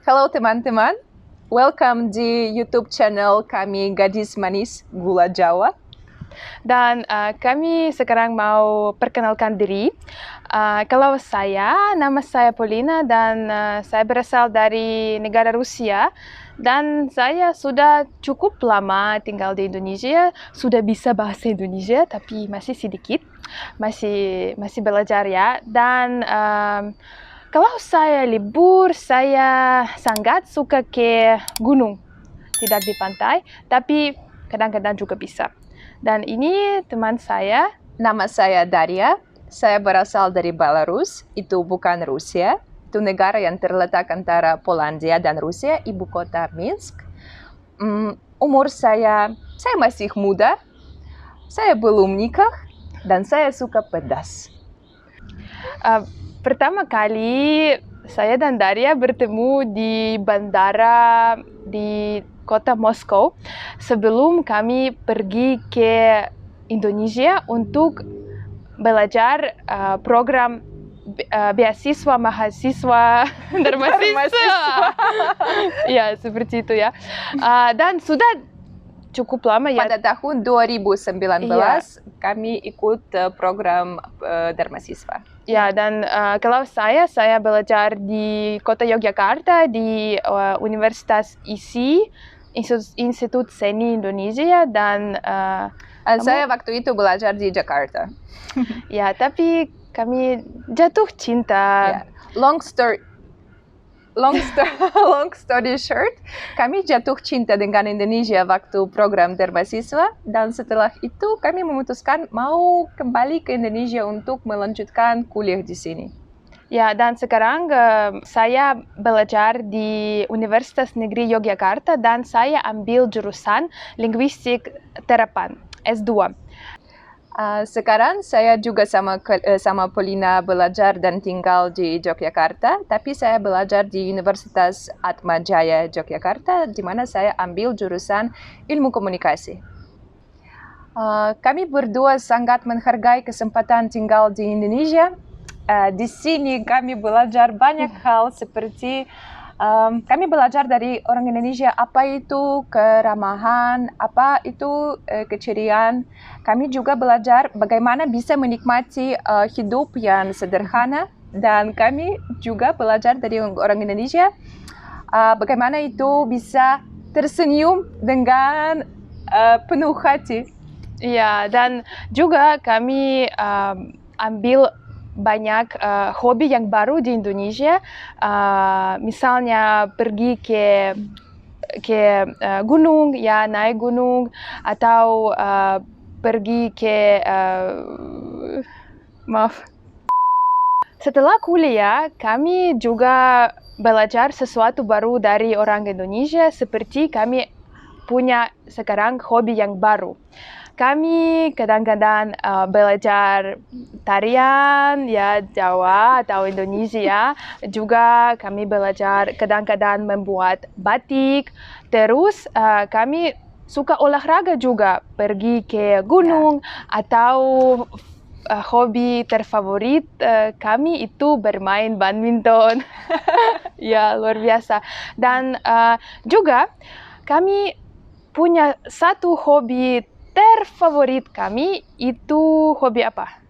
Halo teman-teman, welcome di YouTube channel kami Gadis Manis Gula Jawa. Dan kami sekarang mau perkenalkan diri. Kalau nama saya Polina dan saya berasal dari negara Rusia. Dan saya sudah cukup lama tinggal di Indonesia, sudah bisa bahasa Indonesia tapi masih sedikit, masih belajar ya. Dan kalau saya libur, saya sangat suka ke gunung, tidak di pantai, tapi kadang-kadang juga bisa. Dan ini teman saya. Nama saya Daria, saya berasal dari Belarus, itu bukan Rusia. Itu negara yang terletak antara Polandia dan Rusia, ibu kota Minsk. Umur saya masih muda, saya belum nikah, dan saya suka pedas. Pertama kali saya dan Daria bertemu di bandara di kota Moskow sebelum kami pergi ke Indonesia untuk belajar program beasiswa mahasiswa Dharmasiswa. Ya, seperti itu ya. Dan sudah cukup lama ya. Pada tahun 2019 kami ikut program Dharmasiswa. Ya, dan kalau saya belajar di kota Yogyakarta di Universitas ISI, Institut Seni Indonesia, dan saya waktu itu belajar di Jakarta. Ya, tapi kami jatuh cinta. Yeah. Long story short, kami jatuh cinta dengan Indonesia waktu program Dharmasiswa, dan setelah itu kami memutuskan mau kembali ke Indonesia untuk melanjutkan kuliah di sini. Ya, dan sekarang saya belajar di Universitas Negeri Yogyakarta dan saya ambil jurusan Linguistik Terapan S2. Sekarang saya juga sama Polina belajar dan tinggal di Yogyakarta, tapi saya belajar di Universitas Atmajaya Yogyakarta, di mana saya ambil jurusan Ilmu Komunikasi. Kami berdua sangat menghargai kesempatan tinggal di Indonesia. Di sini kami belajar banyak hal seperti kami belajar dari orang Indonesia apa itu keramahan, apa itu keceriaan. Kami juga belajar bagaimana bisa menikmati hidup yang sederhana, dan kami juga belajar dari orang Indonesia bagaimana itu bisa tersenyum dengan penuh hati. Ya, dan juga kami ambil banyak hobi yang baru di Indonesia, misalnya pergi ke gunung, ya naik gunung, atau pergi ke Setelah kuliah, kami juga belajar sesuatu baru dari orang Indonesia, seperti kami punya sekarang hobi yang baru. Kami kadang-kadang belajar tarian ya Jawa atau Indonesia. Juga kami belajar kadang-kadang membuat batik. Terus kami suka olahraga juga, pergi ke gunung, atau hobi terfavorit kami itu bermain badminton. Ya, luar biasa. Dan juga kami punya satu hobi terfavorit kami, itu hobi apa?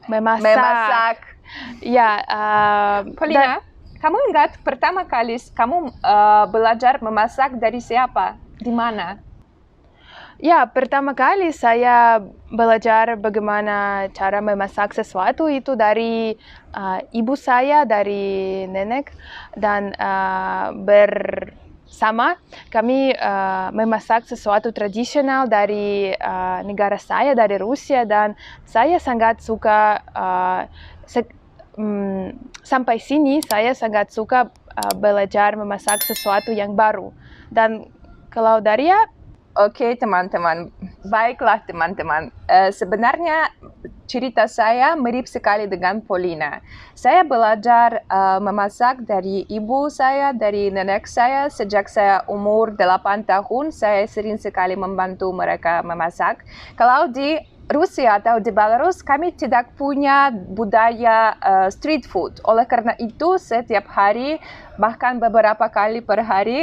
Memasak. Ya. Polina, kamu ingat pertama kali kamu belajar memasak dari siapa? Di mana? Ya, pertama kali saya belajar bagaimana cara memasak sesuatu itu dari ibu saya, dari nenek, dan sama kami memasak sesuatu tradisional dari negara saya, dari Rusia, dan saya sangat suka sampai sini saya sangat suka belajar memasak sesuatu yang baru. Dan kalau Daria? Oke, teman-teman. Baiklah, teman-teman. Sebenarnya cerita saya mirip sekali dengan Polina. Saya belajar memasak dari ibu saya, dari nenek saya. Sejak saya umur 8 tahun, saya sering sekali membantu mereka memasak. Kalau di Rusia atau di Belarus kami tidak punya budaya street food. Oleh karena itu setiap hari bahkan beberapa kali per hari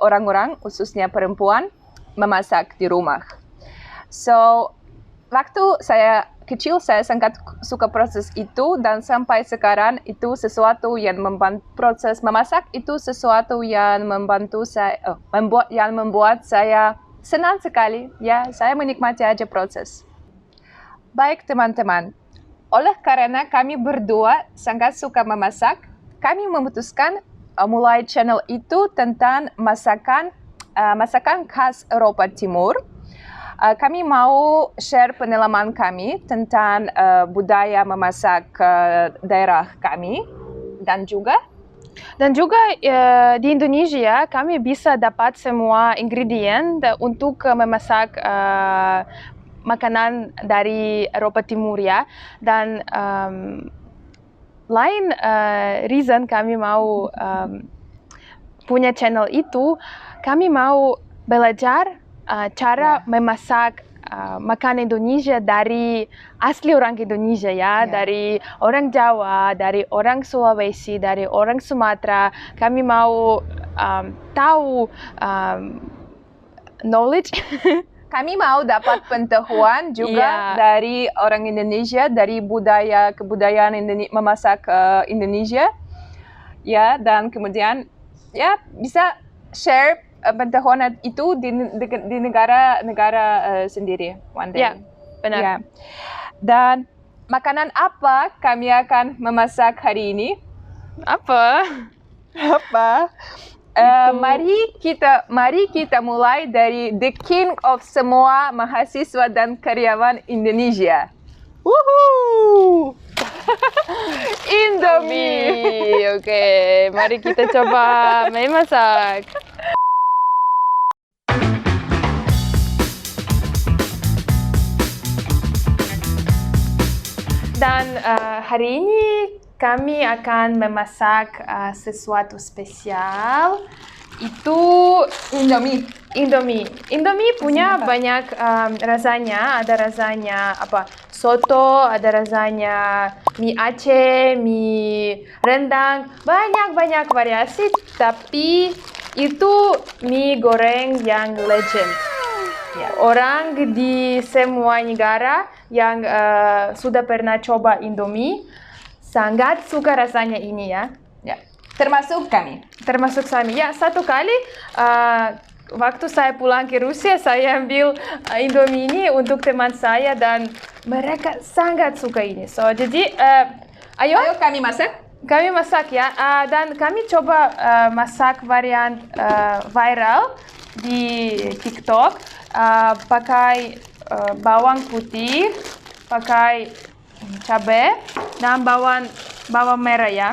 orang-orang khususnya perempuan memasak di rumah. So waktu saya kecil saya sangat suka proses itu dan sampai sekarang itu sesuatu yang proses memasak itu sesuatu yang membantu saya membuat saya senang sekali ya, saya menikmati aja proses. Baik teman-teman, oleh karena kami berdua sangat suka memasak, kami memutuskan mulai channel itu tentang masakan khas Eropa Timur. Kami mau share pengalaman kami tentang budaya memasak daerah kami dan juga di Indonesia kami bisa dapat semua ingredient untuk memasak makanan dari Eropa Timur ya, dan lain reason kami mau punya channel itu, kami mau belajar cara memasak makanan Indonesia dari asli orang Indonesia ya, dari orang Jawa, dari orang Sulawesi, dari orang Sumatera. Kami mau tahu knowledge. Kami mau dapat pengetahuan juga dari orang Indonesia, dari kebudayaan memasak Indonesia, ya, dan kemudian ya bisa share pengetahuan itu di negara sendiri one day. Ya, benar. Ya. Dan makanan apa kami akan memasak hari ini? Apa? Mari kita mulai dari the king of semua mahasiswa dan karyawan Indonesia. Woohoo! Indomie. Oke, mari kita coba memasak. Dan hari ini kami akan memasak sesuatu spesial. Itu Indomie punya banyak rasanya. Ada rasanya soto, ada rasanya mie Aceh, mie rendang, banyak variasi. Tapi itu mie goreng yang legend. Orang di semua negara yang sudah pernah coba Indomie sangat suka rasanya ini ya. Termasuk kami. Ya, satu kali waktu saya pulang ke Rusia, saya ambil Indomie ini untuk teman saya dan mereka sangat suka ini. So jadi ayo kami masak. Kami masak ya, dan kami coba masak varian viral di TikTok, pakai bawang putih, pakai cabai dan bawang merah ya,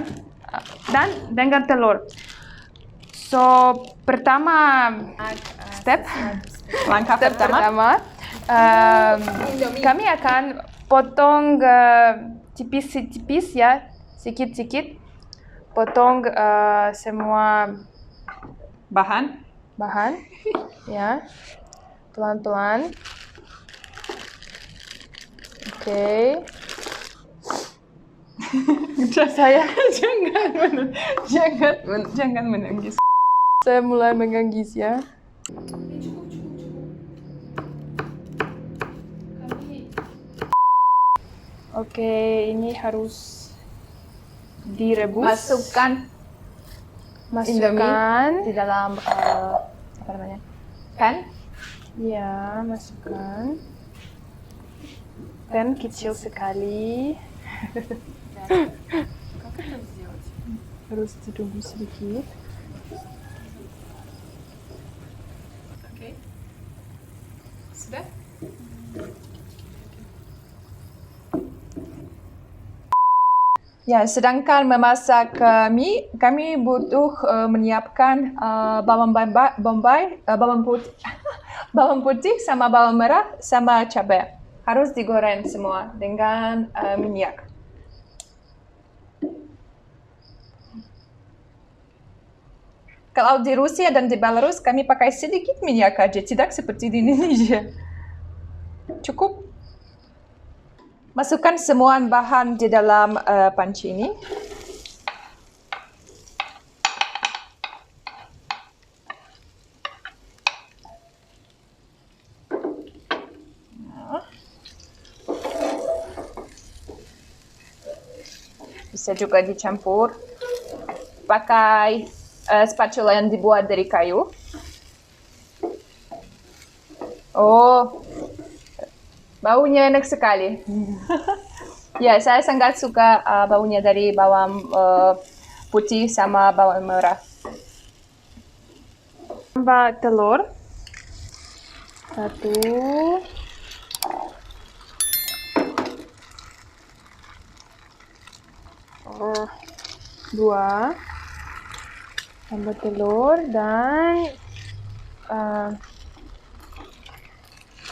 dan dengan telur. So langkah pertama kami akan potong tipis ya, sedikit potong semua bahan ya, pelan-pelan. Oke. Saya jangan menangis. Saya mulai menangis ya. Oke, ini harus direbus. Masukkan Indomie di dalam pan. Ya, masukkan. Pan kecil sekali. Harus ditunggu sedikit. Oke. Sudah? Ya, sedangkan memasak mie, kami butuh menyiapkan bawang putih sama bawang merah sama cabai. Harus digoreng semua dengan minyak. Kalau di Rusia dan di Belarus kami pakai sedikit minyak aja, tidak seperti di Indonesia. Cukup? Masukkan semua bahan di dalam panci ini. Bisa juga dicampur pakai spatula yang dibuat dari kayu. Oh, baunya enak sekali. Ya, saya sangat suka baunya dari bawang putih sama bawang merah. Tambah telur. 1. 2. Tambah telur dan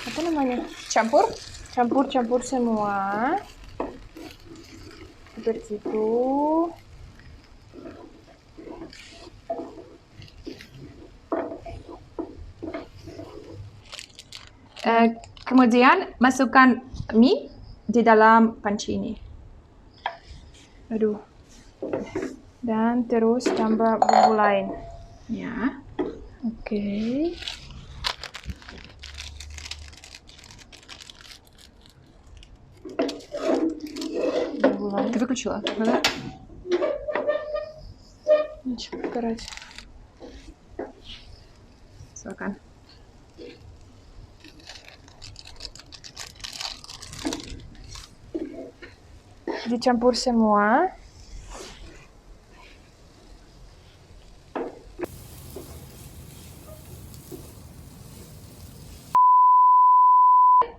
apa namanya? Campur. Campur semua. Seperti itu. Kemudian masukkan mie di dalam panci ini. Aduh. Dan terus tambah bumbu lain. Ya. Oke. Bumbu lain. Ты выключила? Ничего, короче. Silakan. Dicampur semua.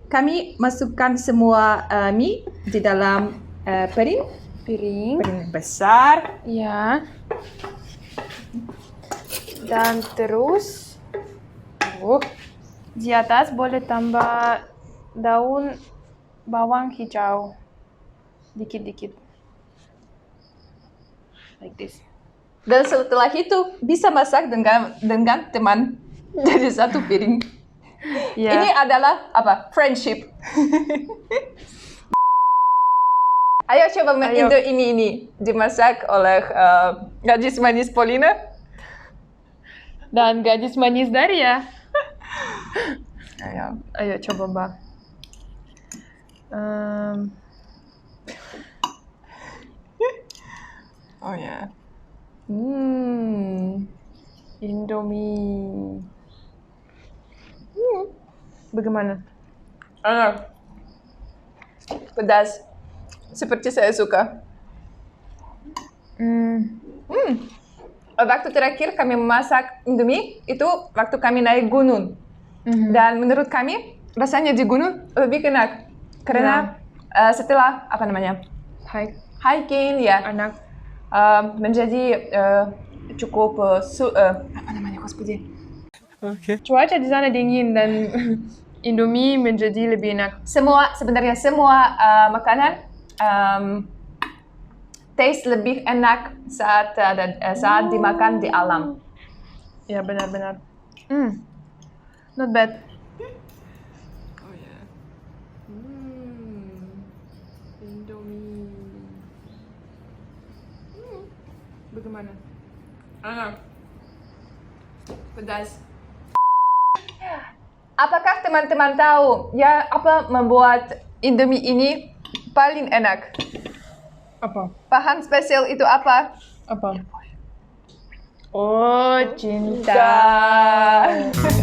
Kami masukkan semua mie di dalam piring besar. Ya. Dan terus di atas boleh tambah daun bawang hijau. Dikit-dikit. Like this. Dan setelah itu bisa masak dengan teman dari satu piring. Ya. Ini adalah apa? Friendship. Ayo coba Ayo. Indo ini dimasak oleh gadis manis Polina. Dan gadis manis Daria. Ayo. Ayo coba, Mbak. Oh ya. Indomie. Bagaimana? Enak. Pedas. Seperti saya suka. Waktu terakhir kami memasak Indomie itu waktu kami naik gunung. Dan menurut kami rasanya di gunung lebih enak karena setelah apa namanya hiking ya Enak. menjadi cukup apa namanya господи. Cuaca di sana dingin dan Indomie menjadi lebih enak. Sebenarnya semua makanan taste lebih enak saat dimakan di alam. Ya, benar-benar. Not bad. Oh ya. Indomie. Bagaimana? Enak. Pedas. Apakah teman-teman tahu ya apa membuat Indomie ini paling enak? Apa? Bahan spesial itu apa? Apa? Oh, cinta. Cinta.